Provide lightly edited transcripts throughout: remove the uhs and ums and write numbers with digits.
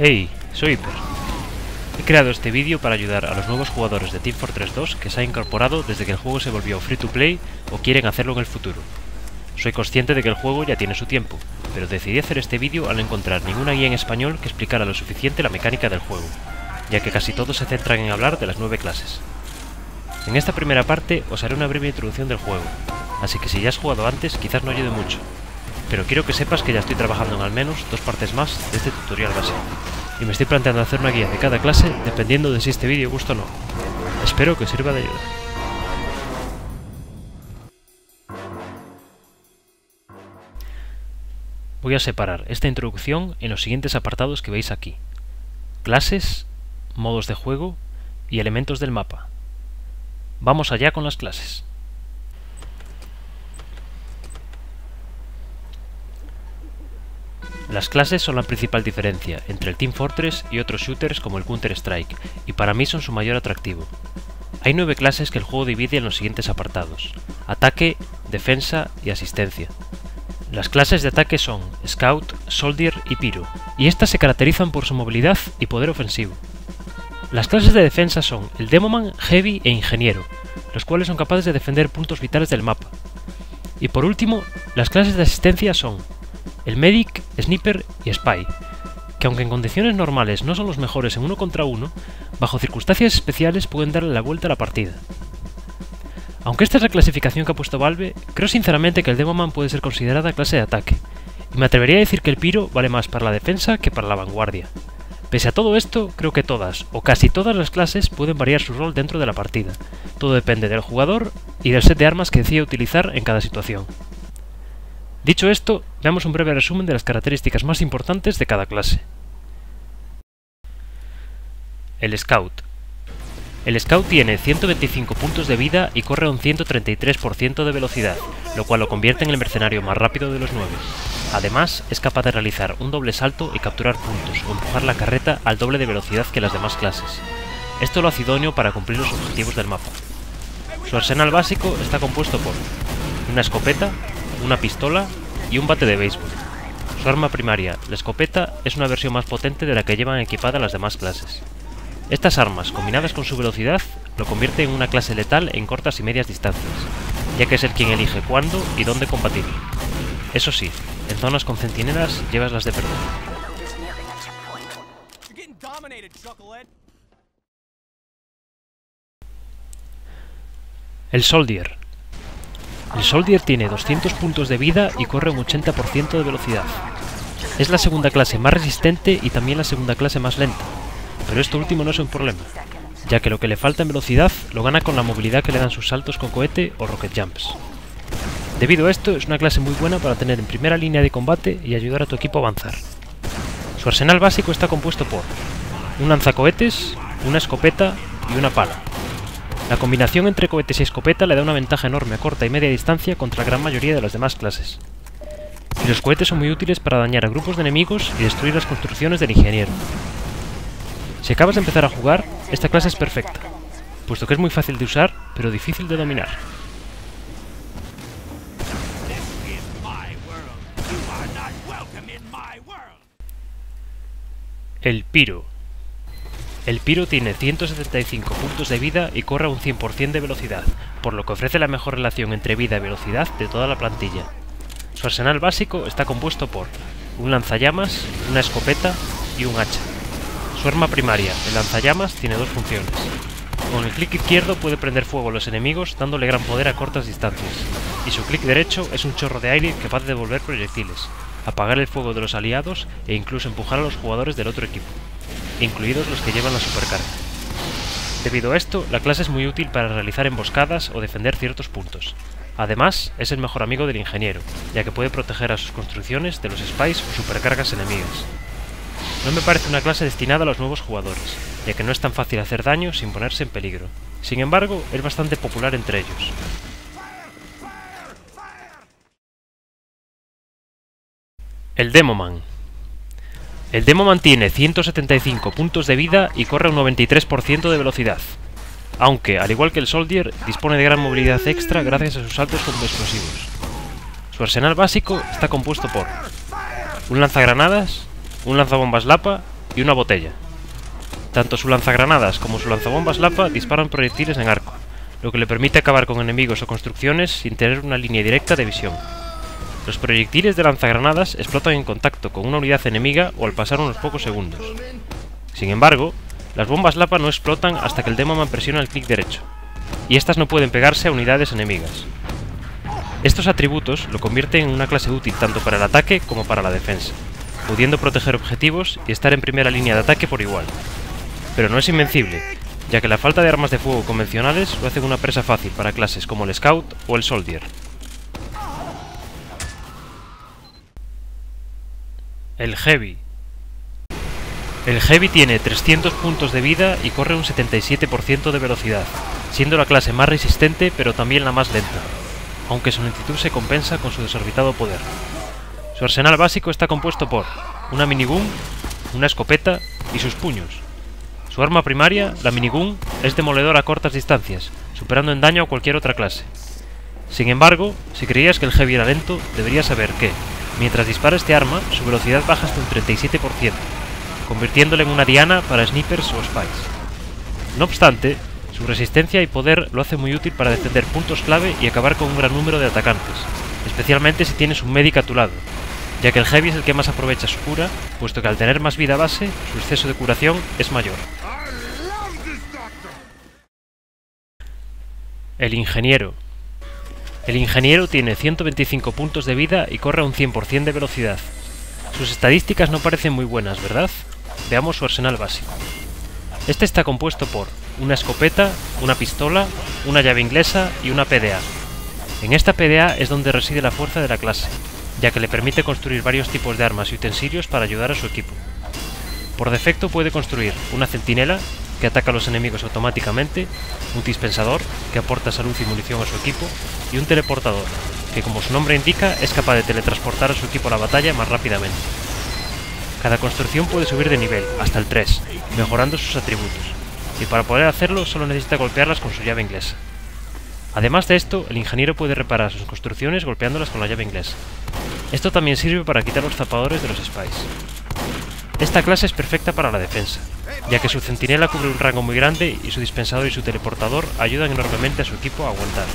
Hey, soy Hyper. He creado este vídeo para ayudar a los nuevos jugadores de Team Fortress 2 que se han incorporado desde que el juego se volvió free to play o quieren hacerlo en el futuro. Soy consciente de que el juego ya tiene su tiempo, pero decidí hacer este vídeo al no encontrar ninguna guía en español que explicara lo suficiente la mecánica del juego, ya que casi todos se centran en hablar de las 9 clases. En esta primera parte os haré una breve introducción del juego, así que si ya has jugado antes quizás no ayude mucho, pero quiero que sepas que ya estoy trabajando en al menos 2 partes más de este tutorial básico, y me estoy planteando hacer una guía de cada clase dependiendo de si este vídeo gusta o no. Espero que sirva de ayuda. Voy a separar esta introducción en los siguientes apartados que veis aquí: clases, modos de juego y elementos del mapa. Vamos allá con las clases. Las clases son la principal diferencia entre el Team Fortress y otros shooters como el Counter-Strike, y para mí son su mayor atractivo. Hay 9 clases que el juego divide en los siguientes apartados: ataque, defensa y asistencia. Las clases de ataque son Scout, Soldier y Pyro, y estas se caracterizan por su movilidad y poder ofensivo. Las clases de defensa son el Demoman, Heavy e Ingeniero, los cuales son capaces de defender puntos vitales del mapa. Y por último, las clases de asistencia son el Medic, Sniper y Spy, que aunque en condiciones normales no son los mejores en 1 contra 1, bajo circunstancias especiales pueden darle la vuelta a la partida. Aunque esta es la clasificación que ha puesto Valve, creo sinceramente que el Demoman puede ser considerada clase de ataque, y me atrevería a decir que el Pyro vale más para la defensa que para la vanguardia. Pese a todo esto, creo que todas, o casi todas las clases pueden variar su rol dentro de la partida. Todo depende del jugador y del set de armas que decida utilizar en cada situación. Dicho esto, veamos un breve resumen de las características más importantes de cada clase. El Scout. El Scout tiene 125 puntos de vida y corre a un 133% de velocidad, lo cual lo convierte en el mercenario más rápido de los 9. Además, es capaz de realizar un doble salto y capturar puntos o empujar la carreta al doble de velocidad que las demás clases. Esto lo hace idóneo para cumplir los objetivos del mapa. Su arsenal básico está compuesto por una escopeta, una pistola y un bate de béisbol. Su arma primaria, la escopeta, es una versión más potente de la que llevan equipada las demás clases. Estas armas, combinadas con su velocidad, lo convierten en una clase letal en cortas y medias distancias, ya que es él quien elige cuándo y dónde combatir. Eso sí, en zonas con centinelas llevas las de perder. El Soldier. El Soldier tiene 200 puntos de vida y corre un 80% de velocidad. Es la segunda clase más resistente y también la segunda clase más lenta, pero esto último no es un problema, ya que lo que le falta en velocidad lo gana con la movilidad que le dan sus saltos con cohete o rocket jumps. Debido a esto, es una clase muy buena para tener en primera línea de combate y ayudar a tu equipo a avanzar. Su arsenal básico está compuesto por un lanzacohetes, una escopeta y una pala. La combinación entre cohetes y escopeta le da una ventaja enorme a corta y media distancia contra la gran mayoría de las demás clases. Y los cohetes son muy útiles para dañar a grupos de enemigos y destruir las construcciones del ingeniero. Si acabas de empezar a jugar, esta clase es perfecta, puesto que es muy fácil de usar, pero difícil de dominar. El Pyro. El Pyro tiene 175 puntos de vida y corre a un 100% de velocidad, por lo que ofrece la mejor relación entre vida y velocidad de toda la plantilla. Su arsenal básico está compuesto por un lanzallamas, una escopeta y un hacha. Su arma primaria, el lanzallamas, tiene 2 funciones. Con el clic izquierdo puede prender fuego a los enemigos dándole gran poder a cortas distancias, y su clic derecho es un chorro de aire capaz de devolver proyectiles, apagar el fuego de los aliados e incluso empujar a los jugadores del otro equipo, incluidos los que llevan la supercarga. Debido a esto, la clase es muy útil para realizar emboscadas o defender ciertos puntos. Además, es el mejor amigo del ingeniero, ya que puede proteger a sus construcciones de los spies o supercargas enemigas. No me parece una clase destinada a los nuevos jugadores, ya que no es tan fácil hacer daño sin ponerse en peligro. Sin embargo, es bastante popular entre ellos. El Demoman. El Demoman tiene 175 puntos de vida y corre a un 93% de velocidad, aunque, al igual que el Soldier, dispone de gran movilidad extra gracias a sus saltos con explosivos. Su arsenal básico está compuesto por un lanzagranadas, un lanzabombas Lapa y y una botella. Tanto su lanzagranadas como su lanzabombas Lapa disparan proyectiles en arco, lo que le permite acabar con enemigos o construcciones sin tener una línea directa de visión. Los proyectiles de lanzagranadas explotan en contacto con una unidad enemiga o al pasar unos pocos segundos. Sin embargo, las bombas Lapa no explotan hasta que el Demoman presiona el clic derecho, y estas no pueden pegarse a unidades enemigas. Estos atributos lo convierten en una clase útil tanto para el ataque como para la defensa, pudiendo proteger objetivos y estar en primera línea de ataque por igual. Pero no es invencible, ya que la falta de armas de fuego convencionales lo hacen una presa fácil para clases como el Scout o el Soldier. El Heavy. El Heavy tiene 300 puntos de vida y corre un 77% de velocidad, siendo la clase más resistente pero también la más lenta, aunque su lentitud se compensa con su desorbitado poder. Su arsenal básico está compuesto por una minigun, una escopeta y sus puños. Su arma primaria, la minigun, es demoledora a cortas distancias, superando en daño a cualquier otra clase. Sin embargo, si creías que el Heavy era lento, deberías saber que, mientras dispara este arma, su velocidad baja hasta un 37%, convirtiéndole en una diana para snipers o spies. No obstante, su resistencia y poder lo hace muy útil para defender puntos clave y acabar con un gran número de atacantes, especialmente si tienes un medic a tu lado, ya que el Heavy es el que más aprovecha su cura, puesto que al tener más vida base, su exceso de curación es mayor. El Ingeniero. El Ingeniero tiene 125 puntos de vida y corre a un 100% de velocidad. Sus estadísticas no parecen muy buenas, ¿verdad? Veamos su arsenal básico. Este está compuesto por una escopeta, una pistola, una llave inglesa y una PDA. En esta PDA es donde reside la fuerza de la clase, ya que le permite construir varios tipos de armas y utensilios para ayudar a su equipo. Por defecto puede construir una centinela, que ataca a los enemigos automáticamente, un dispensador, que aporta salud y munición a su equipo, y un teleportador, que como su nombre indica es capaz de teletransportar a su equipo a la batalla más rápidamente. Cada construcción puede subir de nivel, hasta el 3, mejorando sus atributos, y para poder hacerlo solo necesita golpearlas con su llave inglesa. Además de esto, el ingeniero puede reparar sus construcciones golpeándolas con la llave inglesa. Esto también sirve para quitar los zapadores de los spies. Esta clase es perfecta para la defensa, ya que su centinela cubre un rango muy grande y su dispensador y su teleportador ayudan enormemente a su equipo a aguantar.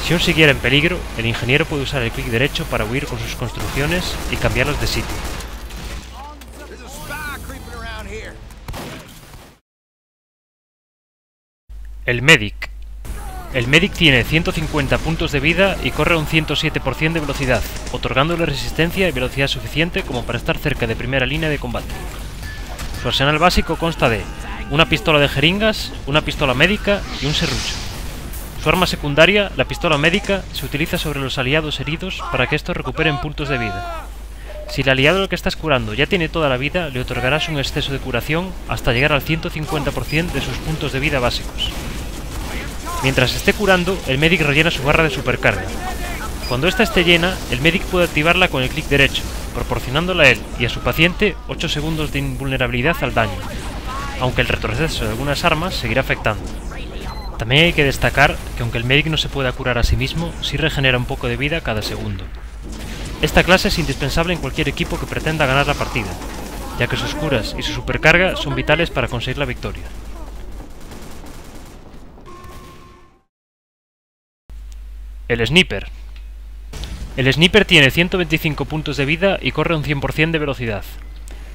Si aún siguiera en peligro, el ingeniero puede usar el clic derecho para huir con sus construcciones y cambiarlas de sitio. El Medic. El Medic tiene 150 puntos de vida y corre a un 107% de velocidad, otorgándole resistencia y velocidad suficiente como para estar cerca de primera línea de combate. Su arsenal básico consta de una pistola de jeringas, una pistola médica y un serrucho. Su arma secundaria, la pistola médica, se utiliza sobre los aliados heridos para que estos recuperen puntos de vida. Si el aliado al que estás curando ya tiene toda la vida, le otorgarás un exceso de curación hasta llegar al 150% de sus puntos de vida básicos. Mientras esté curando, el Medic rellena su barra de supercarga. Cuando ésta esté llena, el Medic puede activarla con el clic derecho, proporcionándole a él y a su paciente 8 segundos de invulnerabilidad al daño, aunque el retroceso de algunas armas seguirá afectando. También hay que destacar que aunque el Medic no se pueda curar a sí mismo, sí regenera un poco de vida cada segundo. Esta clase es indispensable en cualquier equipo que pretenda ganar la partida, ya que sus curas y su supercarga son vitales para conseguir la victoria. El Sniper. El Sniper tiene 125 puntos de vida y corre a un 100% de velocidad.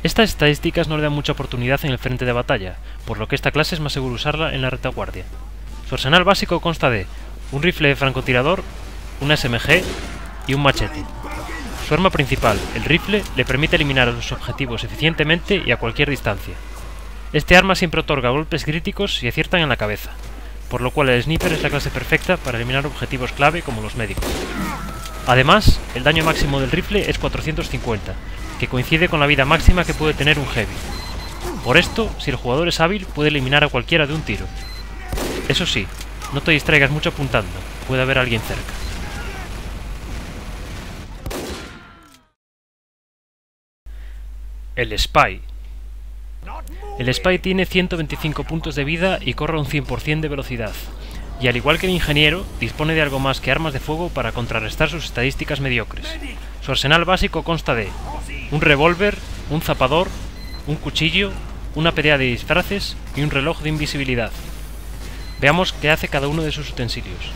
Estas estadísticas no le dan mucha oportunidad en el frente de batalla, por lo que esta clase es más seguro usarla en la retaguardia. Su arsenal básico consta de un rifle de francotirador, una SMG y un machete. Su arma principal, el rifle, le permite eliminar a los objetivos eficientemente y a cualquier distancia. Este arma siempre otorga golpes críticos si aciertan en la cabeza, por lo cual el Sniper es la clase perfecta para eliminar objetivos clave como los médicos. Además, el daño máximo del rifle es 450, que coincide con la vida máxima que puede tener un Heavy. Por esto, si el jugador es hábil, puede eliminar a cualquiera de un tiro. Eso sí, no te distraigas mucho apuntando, puede haber alguien cerca. El Spy. El Spy tiene 125 puntos de vida y corre a un 100% de velocidad, y al igual que el ingeniero, dispone de algo más que armas de fuego para contrarrestar sus estadísticas mediocres. Su arsenal básico consta de un revólver, un zapador, un cuchillo, una pelea de disfraces y un reloj de invisibilidad. Veamos qué hace cada uno de sus utensilios.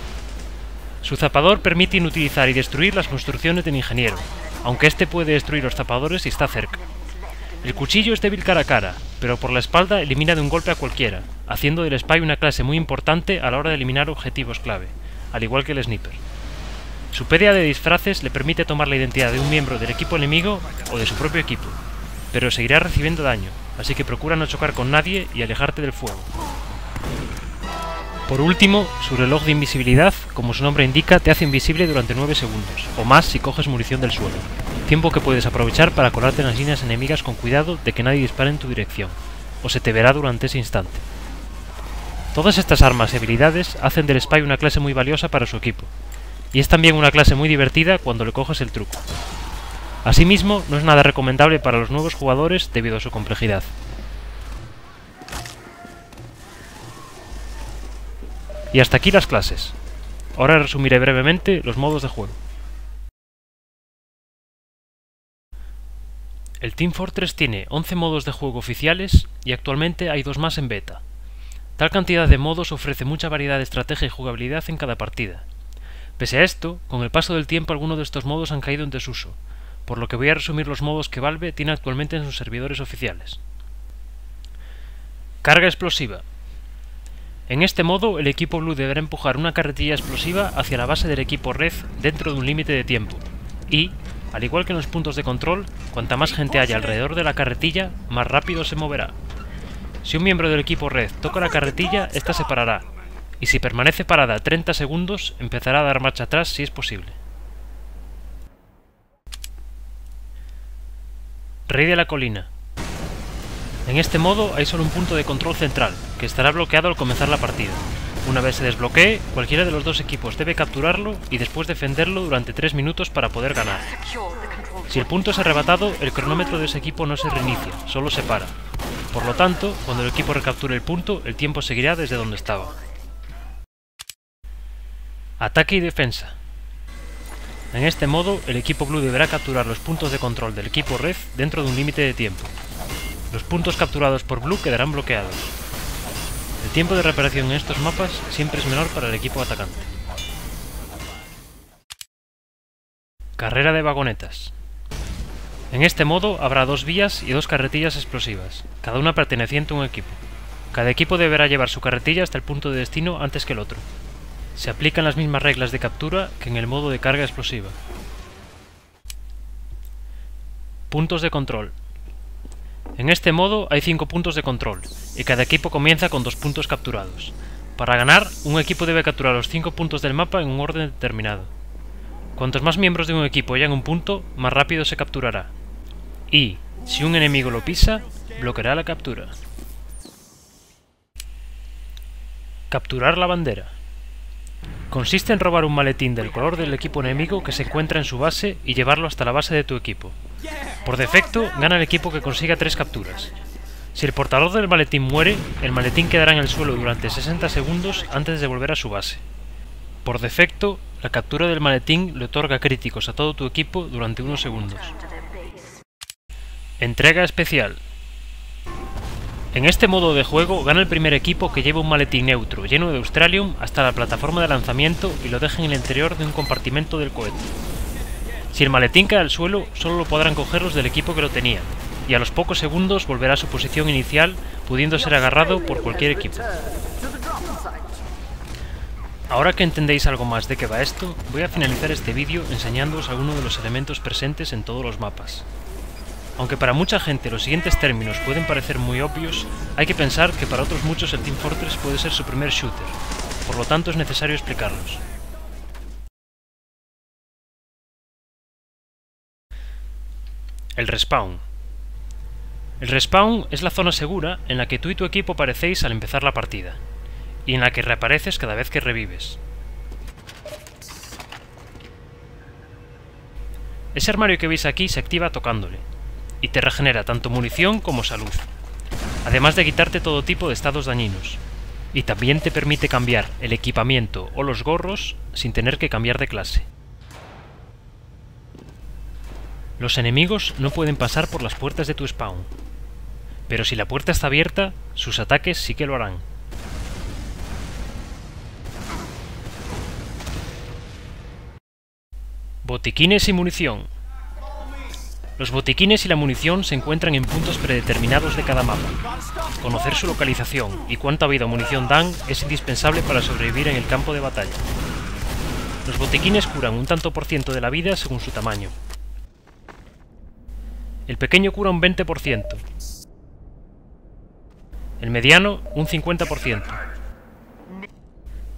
Su zapador permite inutilizar y destruir las construcciones del ingeniero, aunque este puede destruir los zapadores si está cerca. El cuchillo es débil cara a cara, pero por la espalda elimina de un golpe a cualquiera, haciendo del Spy una clase muy importante a la hora de eliminar objetivos clave, al igual que el Sniper. Su pérdida de disfraces le permite tomar la identidad de un miembro del equipo enemigo o de su propio equipo, pero seguirá recibiendo daño, así que procura no chocar con nadie y alejarte del fuego. Por último, su reloj de invisibilidad, como su nombre indica, te hace invisible durante 9 segundos, o más si coges munición del suelo, tiempo que puedes aprovechar para colarte en las líneas enemigas con cuidado de que nadie dispare en tu dirección, o se te verá durante ese instante. Todas estas armas y habilidades hacen del Spy una clase muy valiosa para su equipo, y es también una clase muy divertida cuando le coges el truco. Asimismo, no es nada recomendable para los nuevos jugadores debido a su complejidad. Y hasta aquí las clases. Ahora resumiré brevemente los modos de juego. El Team Fortress tiene 11 modos de juego oficiales y actualmente hay 2 más en beta. Tal cantidad de modos ofrece mucha variedad de estrategia y jugabilidad en cada partida. Pese a esto, con el paso del tiempo algunos de estos modos han caído en desuso, por lo que voy a resumir los modos que Valve tiene actualmente en sus servidores oficiales. Carga explosiva. En este modo, el equipo Blue deberá empujar una carretilla explosiva hacia la base del equipo Red dentro de un límite de tiempo, y, al igual que en los puntos de control, cuanta más gente haya alrededor de la carretilla, más rápido se moverá. Si un miembro del equipo Red toca la carretilla, esta se parará, y si permanece parada 30 segundos, empezará a dar marcha atrás si es posible. Rey de la colina. En este modo hay solo un punto de control central, que estará bloqueado al comenzar la partida. Una vez se desbloquee, cualquiera de los 2 equipos debe capturarlo y después defenderlo durante 3 minutos para poder ganar. Si el punto es arrebatado, el cronómetro de ese equipo no se reinicia, solo se para. Por lo tanto, cuando el equipo recapture el punto, el tiempo seguirá desde donde estaba. Ataque y defensa. En este modo, el equipo Blue deberá capturar los puntos de control del equipo Red dentro de un límite de tiempo. Los puntos capturados por Blue quedarán bloqueados. El tiempo de reparación en estos mapas siempre es menor para el equipo atacante. Carrera de vagonetas. En este modo habrá 2 vías y 2 carretillas explosivas, cada una perteneciente a un equipo. Cada equipo deberá llevar su carretilla hasta el punto de destino antes que el otro. Se aplican las mismas reglas de captura que en el modo de carga explosiva. Puntos de control. En este modo hay 5 puntos de control, y cada equipo comienza con 2 puntos capturados. Para ganar, un equipo debe capturar los 5 puntos del mapa en un orden determinado. Cuantos más miembros de un equipo hayan un punto, más rápido se capturará. Y, si un enemigo lo pisa, bloqueará la captura. Capturar la bandera. Consiste en robar un maletín del color del equipo enemigo que se encuentra en su base y llevarlo hasta la base de tu equipo. Por defecto, gana el equipo que consiga 3 capturas. Si el portador del maletín muere, el maletín quedará en el suelo durante 60 segundos antes de volver a su base. Por defecto, la captura del maletín le otorga críticos a todo tu equipo durante unos segundos. Entrega especial. En este modo de juego gana el primer equipo que lleve un maletín neutro lleno de Australium hasta la plataforma de lanzamiento y lo deje en el interior de un compartimento del cohete. Si el maletín cae al suelo, solo lo podrán coger los del equipo que lo tenía, y a los pocos segundos volverá a su posición inicial, pudiendo ser agarrado por cualquier equipo. Ahora que entendéis algo más de qué va esto, voy a finalizar este vídeo enseñándoos algunos de los elementos presentes en todos los mapas. Aunque para mucha gente los siguientes términos pueden parecer muy obvios, hay que pensar que para otros muchos el Team Fortress puede ser su primer shooter, por lo tanto es necesario explicarlos. El respawn. El respawn es la zona segura en la que tú y tu equipo aparecéis al empezar la partida, y en la que reapareces cada vez que revives. Ese armario que veis aquí se activa tocándole, y te regenera tanto munición como salud, además de quitarte todo tipo de estados dañinos, y también te permite cambiar el equipamiento o los gorros sin tener que cambiar de clase. Los enemigos no pueden pasar por las puertas de tu spawn. Pero si la puerta está abierta, sus ataques sí que lo harán. Botiquines y munición. Los botiquines y la munición se encuentran en puntos predeterminados de cada mapa. Conocer su localización y cuánta vida o munición dan es indispensable para sobrevivir en el campo de batalla. Los botiquines curan un tanto por ciento de la vida según su tamaño. El pequeño cura un 20%. El mediano un 50%.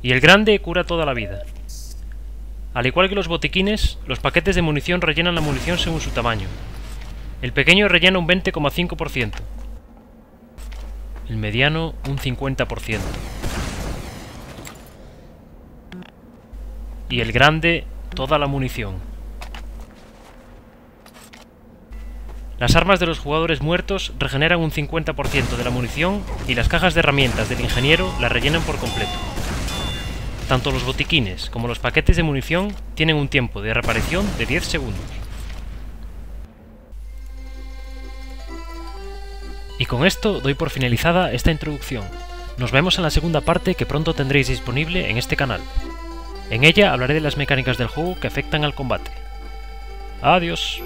Y el grande cura toda la vida. Al igual que los botiquines, los paquetes de munición rellenan la munición según su tamaño. El pequeño rellena un 20,5%. El mediano un 50%. Y el grande toda la munición. Las armas de los jugadores muertos regeneran un 50% de la munición y las cajas de herramientas del ingeniero la rellenan por completo. Tanto los botiquines como los paquetes de munición tienen un tiempo de reaparición de 10 segundos. Y con esto doy por finalizada esta introducción. Nos vemos en la segunda parte que pronto tendréis disponible en este canal. En ella hablaré de las mecánicas del juego que afectan al combate. Adiós.